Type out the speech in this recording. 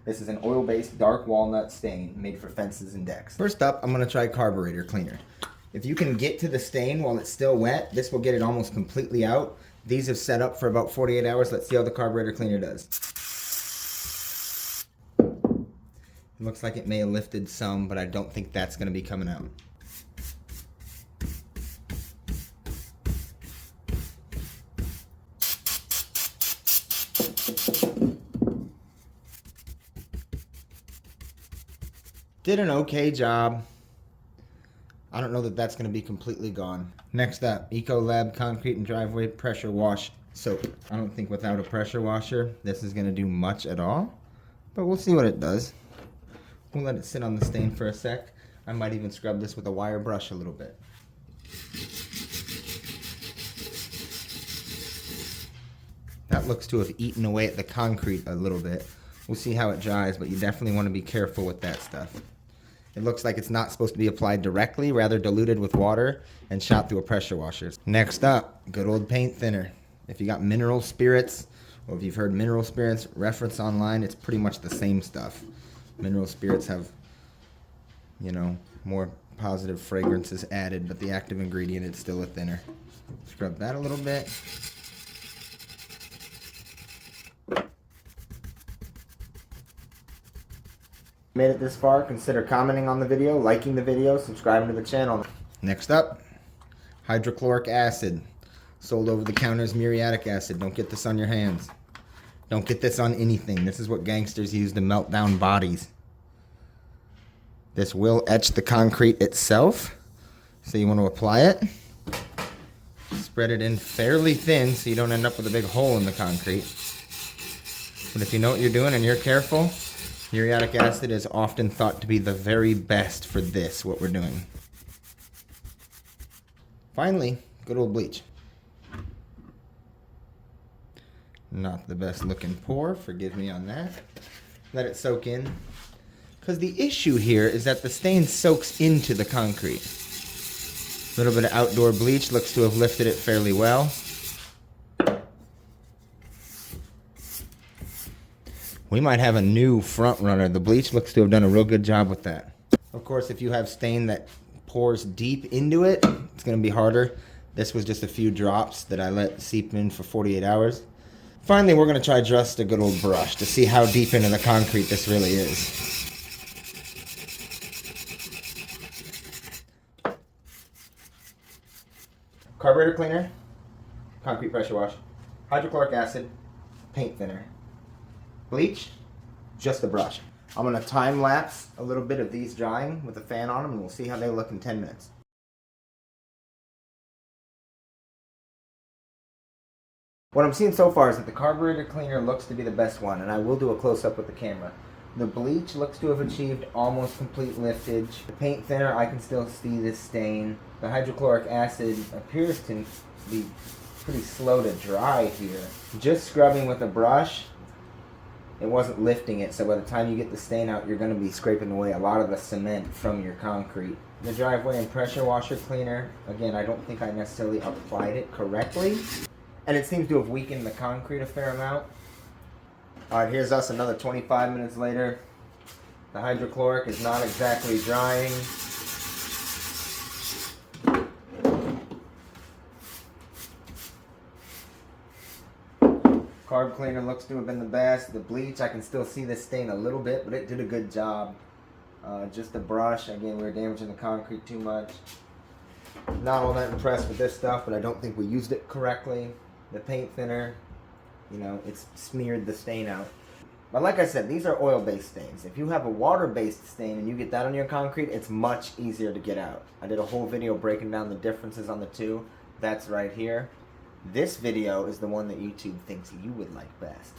This is an oil-based dark walnut stain made for fences and decks. First up, I'm going to try Carburetor Cleaner. If you can get to the stain while it's still wet, this will get it almost completely out. These have set up for about 48 hours. Let's see how the Carburetor Cleaner does. It looks like it may have lifted some, but I don't think that's going to be coming out. Did an okay job. I don't know that that's going to be completely gone. Next up, Ecolab Concrete and Driveway Pressure Wash Soap. I don't think without a pressure washer, this is going to do much at all. But we'll see what it does. We'll let it sit on the stain for a sec. I might even scrub this with a wire brush a little bit. That looks to have eaten away at the concrete a little bit. We'll see how it dries, but you definitely want to be careful with that stuff. It looks like it's not supposed to be applied directly, rather diluted with water and shot through a pressure washer. Next up, good old paint thinner. If you got mineral spirits, or if you've heard mineral spirits reference online, it's pretty much the same stuff. Mineral spirits have, you know, more positive fragrances added, but the active ingredient is still a thinner. Scrub that a little bit. Made it this far, consider commenting on the video, liking the video, subscribing to the channel. Next up, hydrochloric acid. Sold over the counter as muriatic acid. Don't get this on your hands. Don't get this on anything. This is what gangsters use to melt down bodies. This will etch the concrete itself. So you want to apply it. Spread it in fairly thin so you don't end up with a big hole in the concrete. But if you know what you're doing and you're careful, muriatic acid is often thought to be the very best for this, what we're doing. Finally, good old bleach. Not the best looking pour, forgive me on that. Let it soak in. Because the issue here is that the stain soaks into the concrete. A little bit of outdoor bleach looks to have lifted it fairly well. We might have a new front runner. The bleach looks to have done a real good job with that. Of course, if you have stain that pours deep into it, it's going to be harder. This was just a few drops that I let seep in for 48 hours. Finally, we're going to try just a good old brush to see how deep into the concrete this really is. Carburetor cleaner, concrete pressure wash, hydrochloric acid, paint thinner. Bleach, just a brush. I'm going to time lapse a little bit of these drying with a fan on them and we'll see how they look in 10 minutes. What I'm seeing so far is that the carburetor cleaner looks to be the best one, and I will do a close-up with the camera. The bleach looks to have achieved almost complete liftage. The paint thinner, I can still see this stain. The hydrochloric acid appears to be pretty slow to dry here. Just scrubbing with a brush, it wasn't lifting it, so by the time you get the stain out, you're going to be scraping away a lot of the cement from your concrete. The driveway and pressure washer cleaner, again, I don't think I necessarily applied it correctly, and it seems to have weakened the concrete a fair amount. Alright, here's us another 25 minutes later. The hydrochloric is not exactly drying. Carb cleaner looks to have been the best. The bleach, I can still see this stain a little bit, but it did a good job. Just a brush. Again, we were damaging the concrete too much. Not all that impressed with this stuff, but I don't think we used it correctly. The paint thinner, you know, it's smeared the stain out. But like I said, these are oil-based stains. If you have a water-based stain and you get that on your concrete, it's much easier to get out. I did a whole video breaking down the differences on the two. That's right here. This video is the one that YouTube thinks you would like best.